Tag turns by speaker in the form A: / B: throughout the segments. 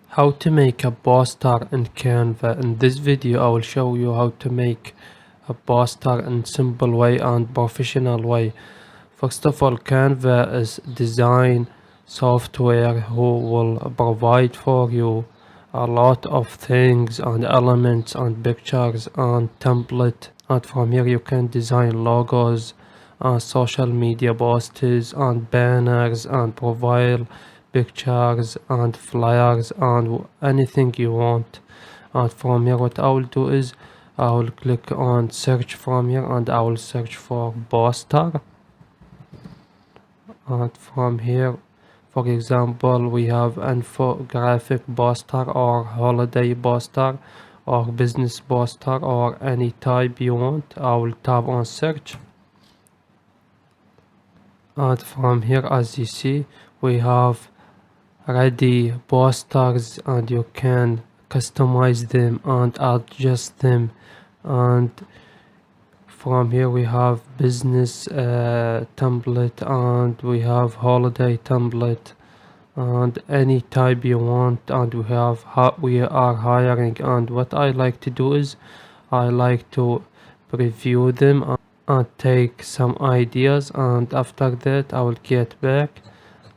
A: How to make a poster in Canva. In this video I will show you how to make a poster in simple way and professional way. First of all, Canva is design software who will provide for you a lot of things and elements and pictures and template, and from here you can design logos and social media posts and banners and profile pictures and flyers and anything you want. And from here what I will do is I will click on search from here and I will search for poster. And from here, for example, we have infographic poster or holiday poster or business poster or any type you want. I will tap on search. And from here, as you see, we have ready posters and you can customize them and adjust them. And from here we have business template, and we have holiday template and any type you want. And we are hiring, and what I like to do is I like to preview them and take some ideas, and after that I will get back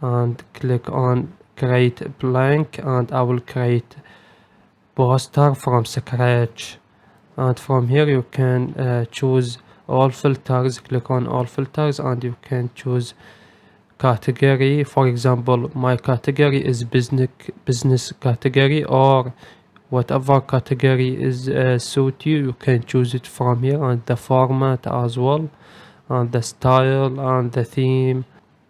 A: and click on create blank and I will create poster from scratch. And from here you can choose all filters. Click on all filters and you can choose category. For example, my category is business category, or whatever category is suit you, you can choose it from here. And the format as well, and the style and the theme.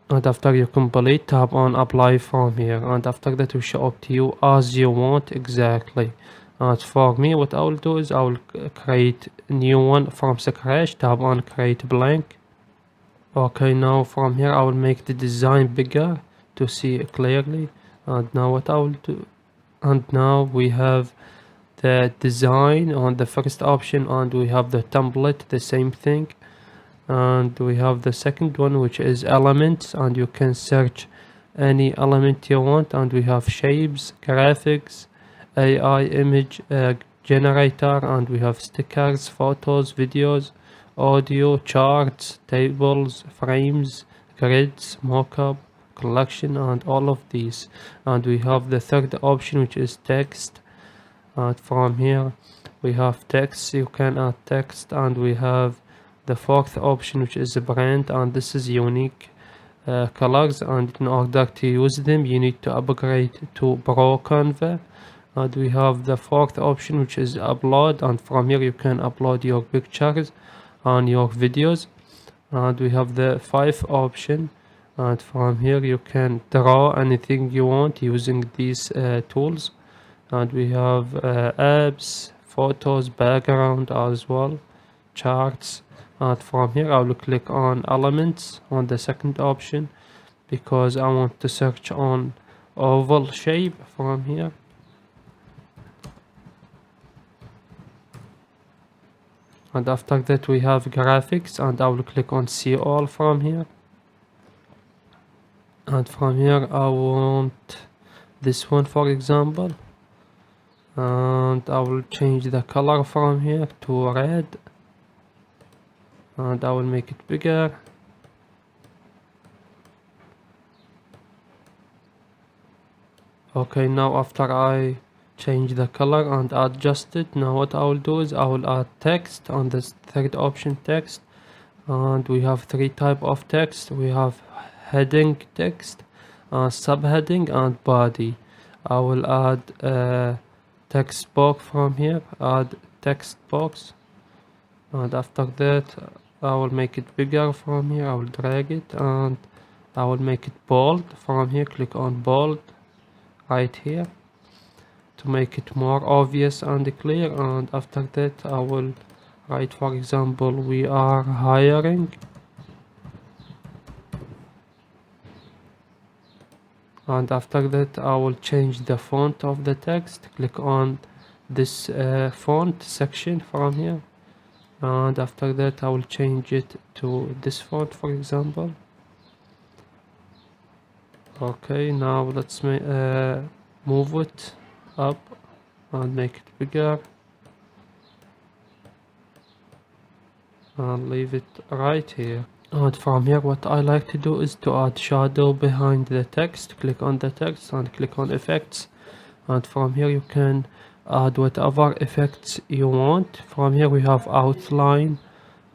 A: And after you complete, tap on apply from here, and after that will show up to you as you want exactly. And for me, what I will do is I will create a new one from scratch. Tap on create blank. Okay, now from here I will make the design bigger to see it clearly. And now what I will do, and now we have the design on the first option, and we have the template, the same thing. And we have the second one, which is elements, and you can search any element you want. And we have shapes, graphics, AI image generator, and we have stickers, photos, videos, audio, charts, tables, frames, grids, mockup, collection, and all of these. And we have the third option, which is text, and from here we have text, you can add text. And we have the fourth option, which is a brand, and this is unique colors, and in order to use them you need to upgrade to Pro Canva. And we have the fourth option, which is upload, and from here you can upload your pictures and your videos. And we have the fifth option, and from here you can draw anything you want using these tools. And we have apps, photos, background as well, charts. And from here I will click on elements on the second option, because I want to search on oval shape from here. And after that we have graphics, and I will click on see all from here. And from here I want this one, for example, and I will change the color from here to red, and I will make it bigger. Okay, now after I change the color and adjust it, now what I will do is I will add text on this third option, text. And we have three type of text. We have heading text, subheading, and body. I will add a text box from here, add text box, and after that I will make it bigger from here. I will drag it and I will make it bold from here. Click on bold right here to make it more obvious and clear. And after that I will write, for example, we are hiring. And after that I will change the font of the text. Click on this font section from here, and after that I will change it to this font, for example. Okay, now let's move it up and make it bigger and leave it right here. And from here what I like to do is to add shadow behind the text. Click on the text and click on effects, and from here you can add whatever effects you want. From here we have outline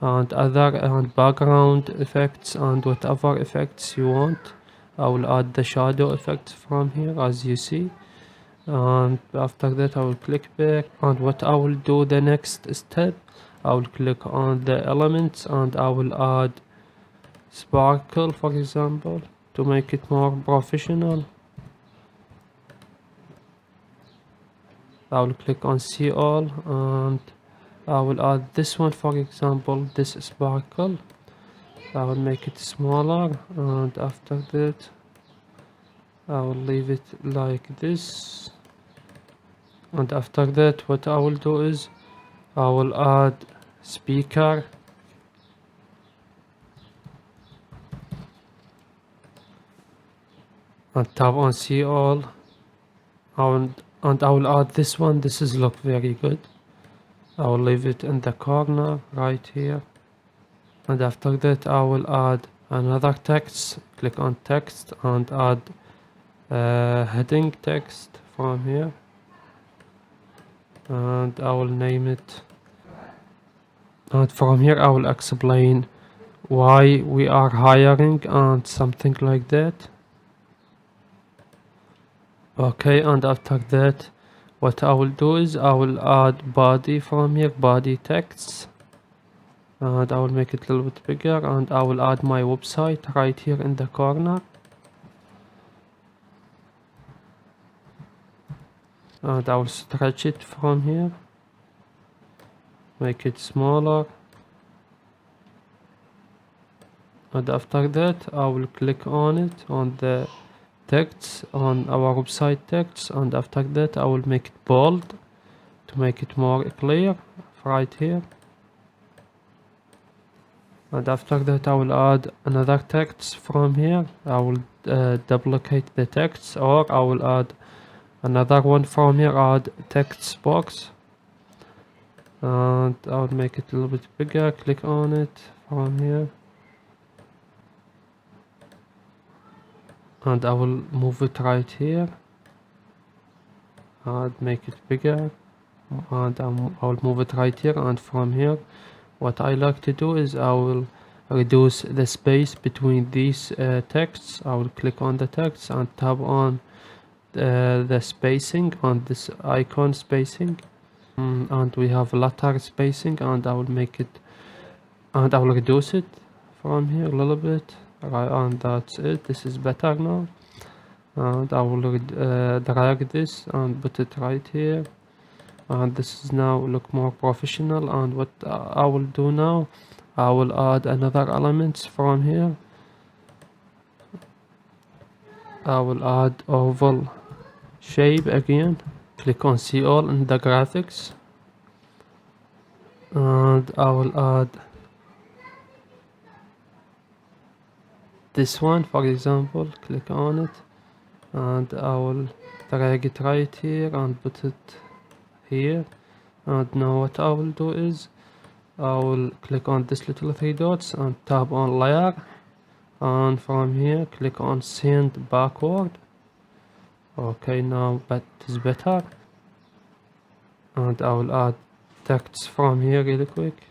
A: and other and background effects and whatever effects you want. I will add the shadow effect from here as you see, and after that I will click back, and what I will do the next step, I will click on the elements and I will add sparkle for example to make it more professional. I will click on see all and I will add this one for example, this sparkle. I will make it smaller, and after that I will leave it like this, and after that what I will do is I will add speaker and tap on see all, and I will add this one. This is look very good. I will leave it in the corner right here, and after that I will add another text. Click on text and add heading text from here, and I will name it, and from here I will explain why we are hiring and something like that. Okay, and after that what I will do is I will add body from here, body text, and I will make it a little bit bigger, and I will add my website right here in the corner, and I will stretch it from here, make it smaller, and after that I will click on it, on the text, on our website text, and after that I will make it bold to make it more clear right here, and after that I will add another text from here. I will duplicate the text, or I will add another one from here, add text box, and I will make it a little bit bigger. Click on it from here, and I will move it right here and make it bigger, and I will move it right here, and from here what I like to do is I will reduce the space between these texts. I will click on the text and tap on the spacing on this icon spacing, and we have letter spacing, and I will make it, and I will reduce it from here a little bit, right, and that's it. This is better now, and I will drag this and put it right here, and this is now look more professional. And what I will do now, I will add another elements from here. I will add oval shape again. Click on see all in the graphics, and I will add this one for example. Click on it, and I will drag it right here and put it here. And now what I will do is I will click on this little three dots and tap on layer, and from here click on send backward. Okay, now that is better, and I will add text from here really quick.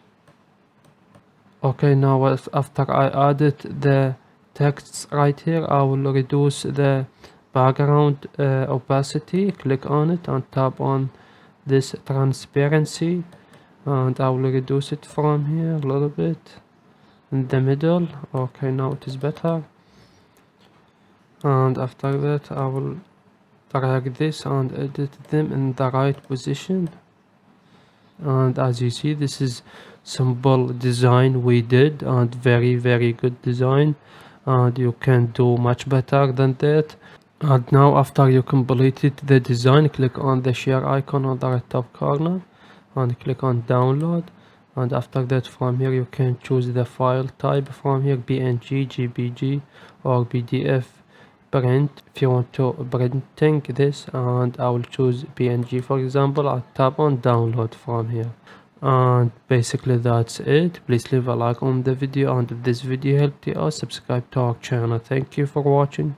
A: Okay, now after I added the texts right here, I will reduce the background opacity. Click on it and tap on this transparency, and I will reduce it from here a little bit in the middle. Okay, now it is better, and after that I will drag this and edit them in the right position. And as you see, this is simple design we did, and very good design, and you can do much better than that. And now after you completed the design, click on the share icon on the right top corner and click on download, and after that from here you can choose the file type from here, PNG, JPG or PDF print. If you want to printing this, and I will choose PNG for example, I'll tap on download from here. And basically that's it. Please leave a like on the video, and if this video helped you out, subscribe to our channel. Thank you for watching.